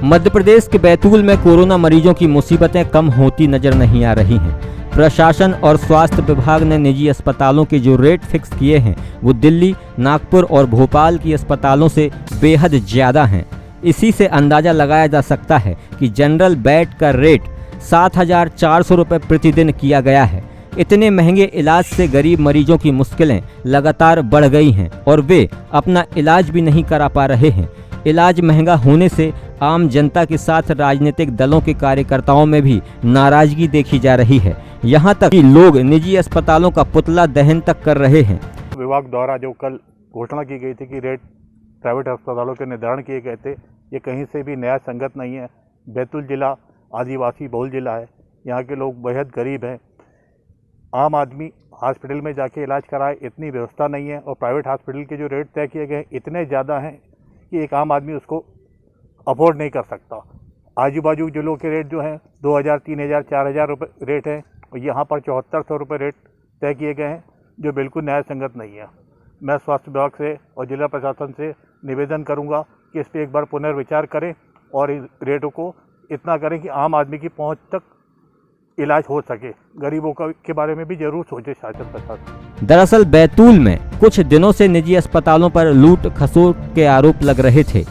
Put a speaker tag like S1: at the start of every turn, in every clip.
S1: मध्य प्रदेश के बैतूल में कोरोना मरीजों की मुसीबतें कम होती नजर नहीं आ रही हैं। प्रशासन और स्वास्थ्य विभाग ने निजी अस्पतालों के जो रेट फिक्स किए हैं वो दिल्ली, नागपुर और भोपाल की अस्पतालों से बेहद ज़्यादा हैं। इसी से अंदाज़ा लगाया जा सकता है कि जनरल बेड का रेट 7,400 रुपये प्रतिदिन किया गया है। इतने महंगे इलाज से गरीब मरीजों की मुश्किलें लगातार बढ़ गई हैं और वे अपना इलाज भी नहीं करा पा रहे हैं। इलाज महंगा होने से आम जनता के साथ राजनीतिक दलों के कार्यकर्ताओं में भी नाराजगी देखी जा रही है। यहाँ तक कि लोग निजी अस्पतालों का पुतला दहन तक कर रहे हैं।
S2: विभाग द्वारा जो कल घोषणा की गई थी कि रेट प्राइवेट अस्पतालों के निर्धारण किए गए थे, ये कहीं से भी न्याय संगत नहीं है। बैतूल जिला आदिवासी बहुल जिला है, यहाँ के लोग बेहद गरीब हैं। आम आदमी हॉस्पिटल में जाके इलाज कराए इतनी व्यवस्था नहीं है और प्राइवेट हॉस्पिटल के जो रेट तय किए गए इतने ज़्यादा हैं कि एक आम आदमी उसको अफोर्ड नहीं कर सकता। आजू बाजू जिलों के रेट जो हैं 2,000, 3,000, 4,000 रुपये रेट हैं और यहाँ पर 7,400 रुपये रेट तय किए गए हैं, जो बिल्कुल न्याय संगत नहीं है। मैं स्वास्थ्य विभाग से और जिला प्रशासन से निवेदन करूँगा कि इस पर एक बार पुनर्विचार करें और इस रेटों को इतना करें कि आम आदमी की पहुँच तक इलाज हो सके। गरीबों के बारे में भी जरूर सोचे शासन प्रशासन।
S1: दरअसल बैतूल में कुछ दिनों से निजी अस्पतालों पर लूट खसोट के आरोप लग रहे थे।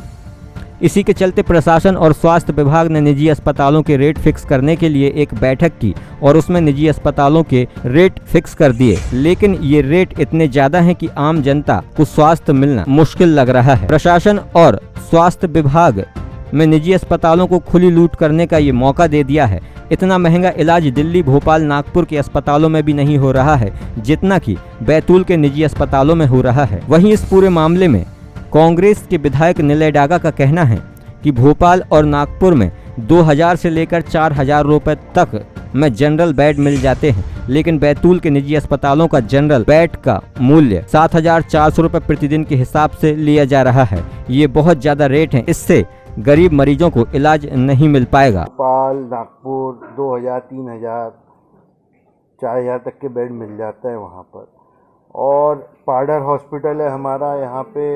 S1: इसी के चलते प्रशासन और स्वास्थ्य विभाग ने निजी अस्पतालों के रेट फिक्स करने के लिए एक बैठक की और उसमें निजी अस्पतालों के रेट फिक्स कर दिए। लेकिन ये रेट इतने ज्यादा हैं कि आम जनता को स्वास्थ्य मिलना मुश्किल लग रहा है। प्रशासन और स्वास्थ्य विभाग में निजी अस्पतालों को खुली लूट करने का ये मौका दे दिया है। इतना महंगा इलाज दिल्ली, भोपाल, नागपुर के अस्पतालों में भी नहीं हो रहा है जितना कि बैतूल के निजी अस्पतालों में हो रहा है। वहीं इस पूरे मामले में कांग्रेस के विधायक निलय डागा का कहना है कि भोपाल और नागपुर में 2,000 से लेकर 4,000 रुपए तक में जनरल बेड मिल जाते हैं, लेकिन बैतूल के निजी अस्पतालों का जनरल बेड का मूल्य 7,400 रुपये प्रतिदिन के हिसाब से लिया जा रहा है। ये बहुत ज़्यादा रेट है, इससे गरीब मरीजों को इलाज नहीं मिल पाएगा।
S3: भोपाल, नागपुर 2,000, 3,000, 4,000 तक के बेड मिल जाता है वहाँ पर। और पाडर हॉस्पिटल है हमारा, यहाँ पे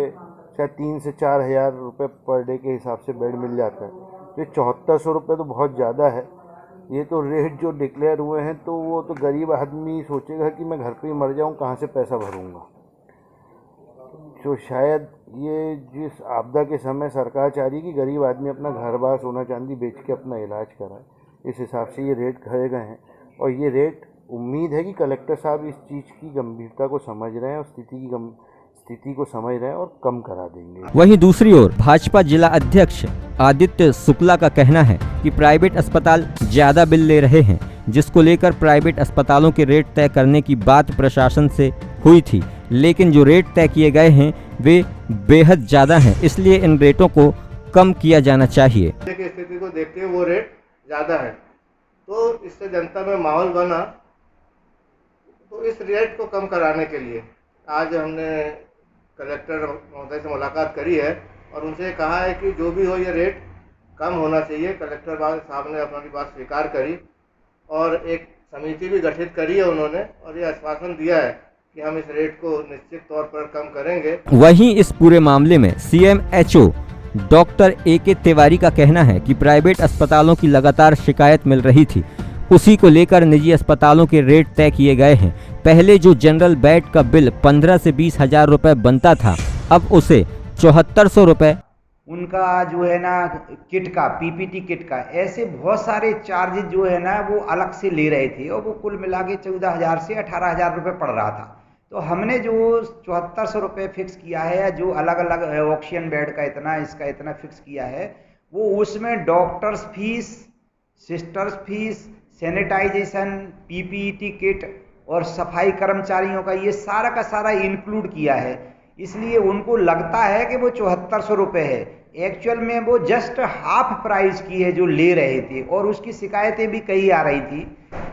S3: शायद 3 से 4,000 रुपये पर डे के हिसाब से बेड मिल जाता है। तो 7,400 रुपये तो बहुत ज़्यादा है। ये तो रेट जो डिक्लेयर हुए हैं तो वो तो गरीब आदमी सोचेगा कि मैं घर पे ही मर जाऊँ, कहाँ से पैसा भरूँगा। तो शायद ये जिस आपदा के समय सरकार चाह रही है कि गरीब आदमी अपना घर बार, सोना चांदी बेच के अपना इलाज कराए, इस हिसाब से ये रेट कहे गए हैं। और ये रेट उम्मीद है कि कलेक्टर साहब इस चीज़ की गंभीरता को समझ रहे हैं और स्थिति को समझ रहे हैं और कम करा देंगे।
S1: वहीं दूसरी ओर भाजपा जिला अध्यक्ष आदित्य शुक्ला का कहना है कि प्राइवेट अस्पताल ज्यादा बिल ले रहे हैं, जिसको लेकर प्राइवेट अस्पतालों के रेट तय करने की बात प्रशासन से हुई थी, लेकिन जो रेट तय किए गए हैं वे बेहद ज्यादा हैं, इसलिए इन रेटों को कम किया जाना चाहिए।
S4: स्थिति को देखते हुए वो रेट ज्यादा है, तो इससे जनता में माहौल बना। तो इस रेट को कम कराने के लिए आज हमने कलेक्टर महोदय से मुलाकात करी है और उनसे कहा है कि जो भी हो ये रेट कम होना चाहिए। कलेक्टर साहब ने अपनी बात स्वीकार करी और एक समिति भी गठित करी है उन्होंने, और ये आश्वासन दिया है कि हम इस रेट को निश्चित तौर पर कम करेंगे।
S1: वहीं इस पूरे मामले में CMHO डॉक्टर AK तिवारी का कहना है कि प्राइवेट अस्पतालों की लगातार शिकायत मिल रही थी, उसी को लेकर निजी अस्पतालों के रेट तय किए गए हैं। पहले जो जनरल बेड का बिल 15 से 20,000 रुपए बनता था, अब उसे 7,400 रुपए।
S5: उनका जो है ना किट का, PPT किट का, ऐसे बहुत सारे चार्जेज जो है ना वो अलग से ले रहे थे और वो कुल मिला के 14,000 से 18,000 रुपये पड़ रहा था। तो हमने जो 7,400 रुपये फिक्स किया है, या जो अलग अलग ऑक्सीजन बेड का इतना, इसका इतना फिक्स किया है, वो उसमें doctors fees, sisters fees, sanitization, PPT kit और सफाई कर्मचारियों का ये सारा का सारा इंक्लूड किया है। इसलिए उनको लगता है कि वो 7,400 रुपये है, एक्चुअल में वो जस्ट हाफ प्राइस की है जो ले रहे थे, और उसकी शिकायतें भी कई आ रही थी।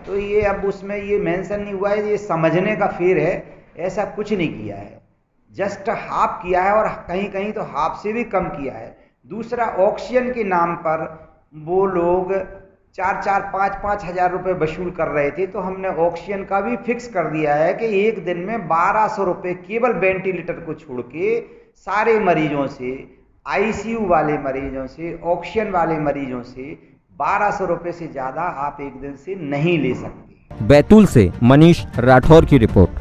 S5: तो ये अब उसमें ये मेंशन नहीं हुआ है, ये समझने का फेर है, ऐसा कुछ नहीं किया है, जस्ट हाफ किया है और कहीं कहीं तो हाफ से भी कम किया है। दूसरा, ऑक्सीजन के नाम पर वो लोग 4-4, 5-5 हज़ार रुपये वसूल कर रहे थे, तो हमने ऑक्सीजन का भी फिक्स कर दिया है कि एक दिन में 1,200 रुपये केवल वेंटिलेटर को छोड़ के सारे मरीजों से आईसीयू वाले मरीजों से, ऑक्सीजन वाले मरीजों से 1200 रुपये से ज़्यादा आप एक दिन से नहीं ले सकते।
S1: बैतूल से मनीष राठौर की रिपोर्ट।